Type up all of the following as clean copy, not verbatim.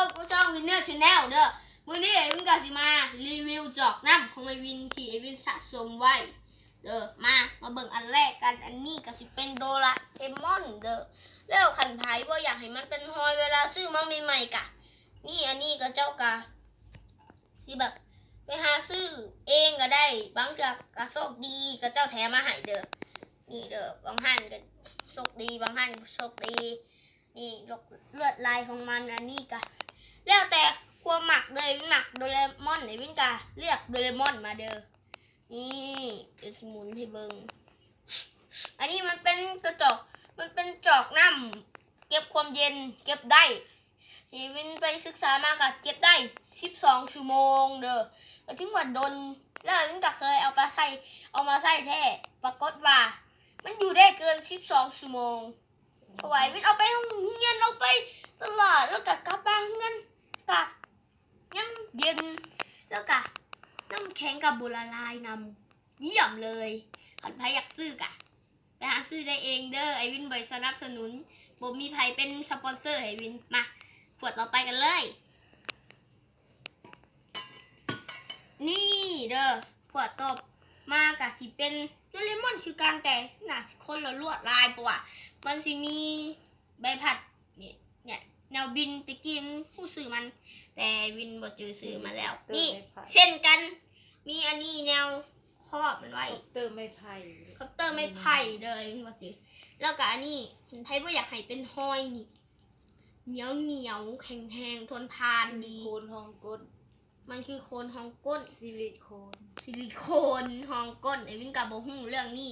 บกับช่องวินเนอร์ชาแนลเด้อมื้อนี้ไอวินก็สิมารีวิวจอกน้ำของไอวินที่ไอวินสะสมไว้เด้อมาเบิ่งอันแรกกันอันนี้ก็สิเป็นโดราเอมอนเด้อแล้วขันไผบ่อยากให้มันเป็นหอยเวลาซื้อมาใหม่ๆกะนี่อันนี้ก็เจ้ากะที่แบบไปหาซื้อเองก็ได้บางจากก็โชคดีก็เจ้าแถมมาให้เด้อนี่เด้อบางท่านก็โชคดีบางท่านโชคดีนี่เลือดลายของมันอันนี้ก็แล้วแต่ความหมักเลยหมักโดเรมอนไหนวินกาเลือกโดเรมอนมาเด้อนี่เดี๋ยวหมุนให้เบิ่งอันนี้มันเป็นกระจกมันเป็นจอกน้ำเก็บความเย็นเก็บได้ที่วินไปศึกษามาก็เก็บได้12ชั่วโมงเด้อก็ถึงว่าดนแล้ววินก็เคยเอามาใส่แท้ปรากฏว่ามันอยู่ได้เกิน12ชั่วโมงเพราะว่าวินเอาไปโรงเรียนเอาไปตลาดแล้วก็กลับมาเงินกับยังเย็นแล้วก็น้ำแข็งกับบัวละลายนำเยี่ยมเลยขันไผอยากซื้อกะไปหาซื้อได้เองเด้อไอวินบ่สนับสนุนบ่มีไผเป็นสปอนเซอร์ให้วินมาขวดต่อไปกันเลยนี่เด้อขวดต่อมากะสิเป็นโดเรมอนคือการแต่หน้าคนละลวดลายเพราะว่ามันสิมีใบพัดเนี่ยแนวบินตะกี้ผู้ซื้อมันแต่วินบ่จือซื้อมาแล้วนี่เช่นกันมีอันนี้แนวครอบมันไว้เคาน์เตอร์ไม้ไผ่เลยวินบ่จือแล้วก็อันนี้ไผบ่อยากให้เป็นห้อยนี่เหนียวแข็งทนทานดีซิลิโคนฮ่องกงมันคือโคนฮ่องก้นซิลิโคนฮ่องก้นไอ้วินก็บ่ฮู้เรื่องนี้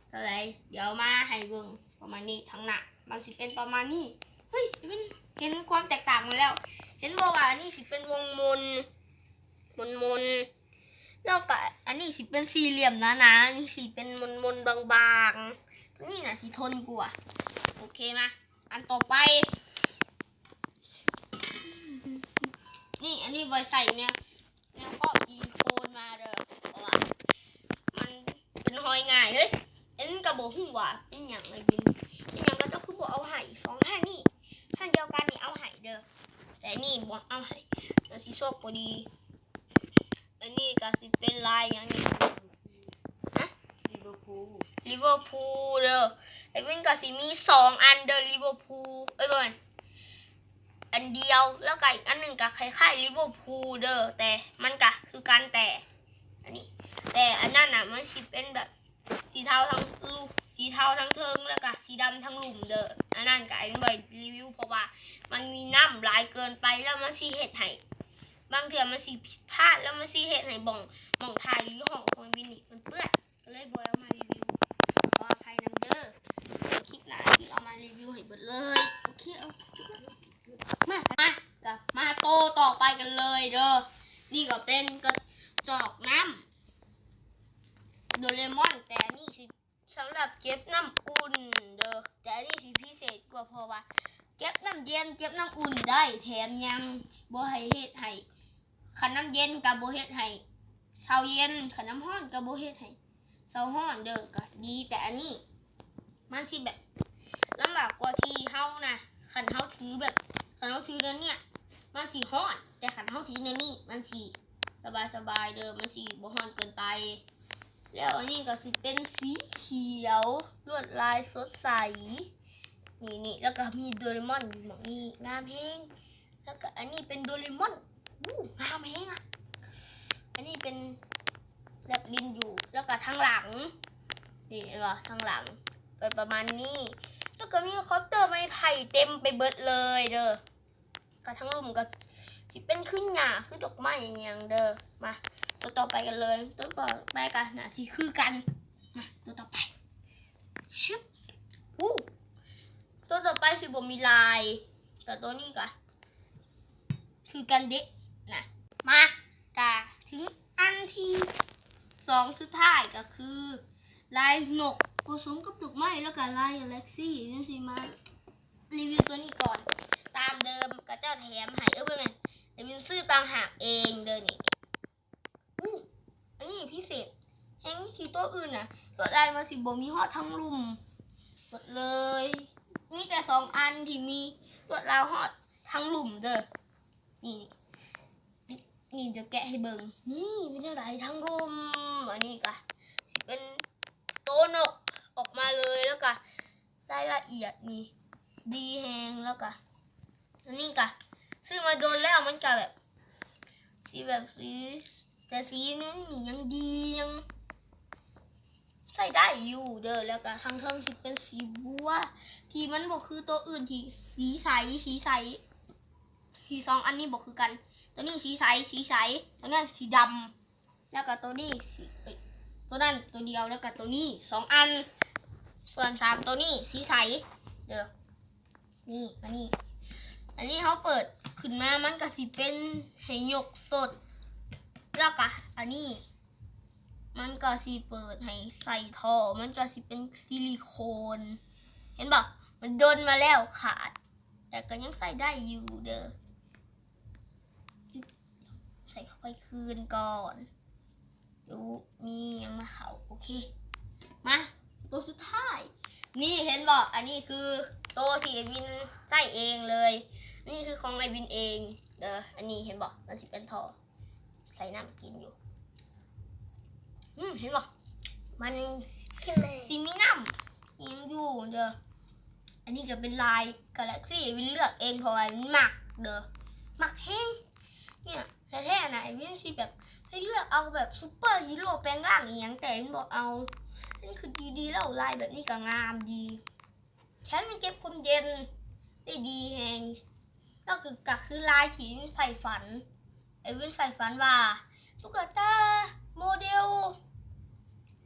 เท่าไหร่เดี๋ยวมาให้เบิ่งประมาณนี้ทั้งหน้ามันสิเป็นประมาณนี้เฮ้ยมันเห็นความแตกต่างมาแล้วเห็นบอกว่าอันนี้สิเป็นวงมนแล้วก็อันนี้สิเป็นสี่เหลี่ยมหนาๆอันนี้สิเป็นมนบางๆตัวนี้น่ะสิทนกว่าโอเคมาอันต่อไปนี่อันนี้ไว้ใส่แนวครอบซิลิโคนมาเด้อเพราะว่ามันเป็นหอยง่ายเฮ้ยเอ็นก็บ่ฮู้ว่าเป็นหยังเลยบินเป็นหยังก็เจ้าคือบ่เอาให้2ท่านนี่ท่านเดียวกันนี่เอาให้เด้อแต่นี่บ่เอาให้ก็สิโชคบ่ดีอันนี้ก็สิเป็นลายอย่างนี้ฮะลิเวอร์พูลเด้อไอ้วินก็สิมี2อันเด้อลิเวอร์พูลบ่อันเดียวแล้วก็อีกอันหนึ่งก็คล้ายๆลิเวอร์พูลเด้อแต่มันก็คือการแต่อันนี้แต่อันนั้นน่ะมันสิเป็นแบบสีเทาทั้งเทิงแล้วก็สีดำทั้งหลุมเด้ออันนั้นก็ไอ้บ่รีวิวเพราะว่ามันมีน้ำหลายเกินไปแล้วมันสิเฮ็ดให้บางเทื่อมันสิผิดพลาดแล้วมันสิเฮ็ดให้บ่องถ่ายหรือห้องของวินนี่มันเปื้อนก็เลยบ่เอามารีวิวขออภัยนำเด้อคลิปหน้าที่เอามารีวิวให้เบิดเลยโอเคมาโตต่อไปกันเลยเด้อนี่ก็เป็นกระจอกน้ำโดเรมอนแต่นี่สิสำหรับเก็บน้ำอุ่นเด้อแต่นี่สิพิเศษกว่าเพราะว่าเก็บน้ำเย็นเก็บน้ำอุ่นได้แถมยังบ่ให้เฮ็ดให้คันน้ำเย็นกับบ่เฮ็ดให้เช้าเย็นคันน้ำร้อนกับบ่เฮ็ดให้เช้าร้อนเด้อก็ดีแต่อันนี้มันสิแบบลำบากกว่าที่เฮานะคันเฮาถือแล้วเนี่ยมันสีฮ้อนแต่ขันเฮาถือในนี่มันสีสบายเด้อมันสีบ่ฮ้อนเกินไปแล้วอันนี้ก็สิเป็นสีเขียวลวดลายสดใสนี่แล้วก็มีโดเรมอนอยู่หม้องนี้งามแฮงแล้วก็อันนี้เป็นโดเรมอนงามแฮงอ่ะอันนี้เป็นแลบลิ้นอยู่แล้วก็ทางหลังนี่เห็นป่ะทางหลังไปประมาณนี้แล้วก็มีเคาน์เตอร์ไม้ไผ่เต็มไปเบิดเลยเด้อก็ทั้งลุ่มก็สิเป็นขึ้นหญ้าคือดอกไม้อย่างเด้อมาตัวต่อไปกันเลยตัวต่อไปกันน่ะสิคือกันมาตัวต่อไปชึบตัวต่อไปสิบ่มีลายแต่ตัวนี้ก็คือกันเด็กนะมากะถึงอันที่2สุดท้ายก็คือลายนกผสมกับดอกไม้แล้วก็ลายกาแล็กซี่นี่สิมารีวิวตัวนี้ก่อนตามเดิมก็เจ้าแถมให้ไปไหมแต่มันซื้อต่างหากเองเด้อนี่อันนี้พิเศษแฮงที่ตัวอื่นน่ะลวดลายมันสิบ่มีฮอดทั้งลุ่มหมดเลยมีแต่2อันที่มีลวดลายฮอดทั้งลุ่มเด้อ นี่นี่จะแกะให้เบิ่งนี่เป็นอะไรทั้งรมอันนี้ก็สิเป็นโตนกออกมาเลยแล้วก็รายละเอียดนี่ดีแฮงแล้วก็อันนี้ก็ซื้อมาโดนแล้วมันก็แบบสีแต่สีนั้นนี่ยังดียังใส่ได้อยู่เด้อแล้วก็ทางเทิงสิเป็นสีบัวที่มันบอกคือตัวอื่นที่สีใสสีสองอันนี้บอกคือกันตัวนี้สีใสตัวนั้นสีดำแล้วก็ตัวนี้ตัวนั้นตัวเดียวแล้วก็ตัวนี้2 อันส่วน3ตัวนี้สีใสเด้อนี่อันนี้เขาเปิดขึ้นมามันก็สิเป็นให้ยกสดแล้วก็อันนี้มันก็สิเปิดให้ใส่ท่อมันก็สิเป็นซิลิโคนเห็นป่ะมันโดนมาแล้วขาดแต่ก็ยังใส่ได้อยู่เด้อใส่เข้าไปคืนก่อนดูมียังมาเขาโอเคมาตัวสุดท้ายนี่เห็นป่ะอันนี้คือตัวที่ไอวินใส่เองเลยนี่คือของไอวินเองเด้ออันนี้เห็นป่ะมันสิเป็นท่อใส่น้ำกินอยู่เห็นป่ะมันสีมีน้ำยังอยู่เด้ออันนี้ก็เป็นลายกาแล็กซี่วินเลือกเองเพราะว่าวินหมักเด้อหมักแห้งเนี่ยแท้ๆนะวินสิแบบให้เลือกเอาแบบซูเปอร์ฮีโร่แปลงร่างอย่างแต่วินบอกเอานี่คือดีๆแล้วลายแบบนี้ก็งามดีแถมมันเก็บความเย็นได้ดีแฮงก็คือลายที่วินใฝ่ฝันวินใฝ่ฝันว่าตุ๊กตาโมเดล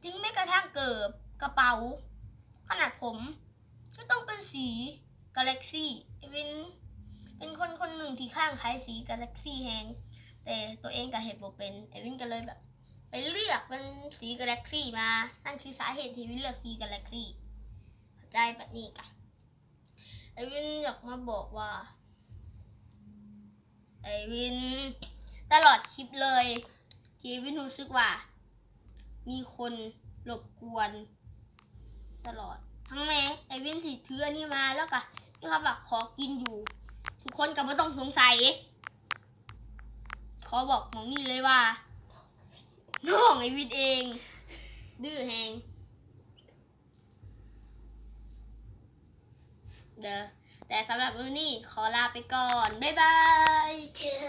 ถึงแม้กระทั่งเกิบกระเป๋าขนาดผมก็ต้องเป็นสีกาแล็กซี่วินเป็นคนหนึ่งที่ข้างคล้ายสีกาแล็กซี่แฮงแต่ตัวเองก็เห็นบ่เป็นวินก็เลยแบบไปเลือกเป็นสีกาแล็กซี่มานั่นคือสาเหตุที่วินเลือกสีกาแล็กซี่เข้าใจแบบนี้กันวินอยากมาบอกว่าวินตลอดคลิปเลยที่วินรู้สึกว่ามีคนรบกวนตลอดทั้งแม่วินสิถืออันนี้มาแล้วก็นี่ครับแบบขอกินอยู่ทุกคนก็ไม่ต้องสงสัยขอบอกของนี่เลยว่าน้องวินเองดื้อแฮงเด้อแต่สำหรับมื้อนี้ขอลาไปก่อนบ๊ายบาย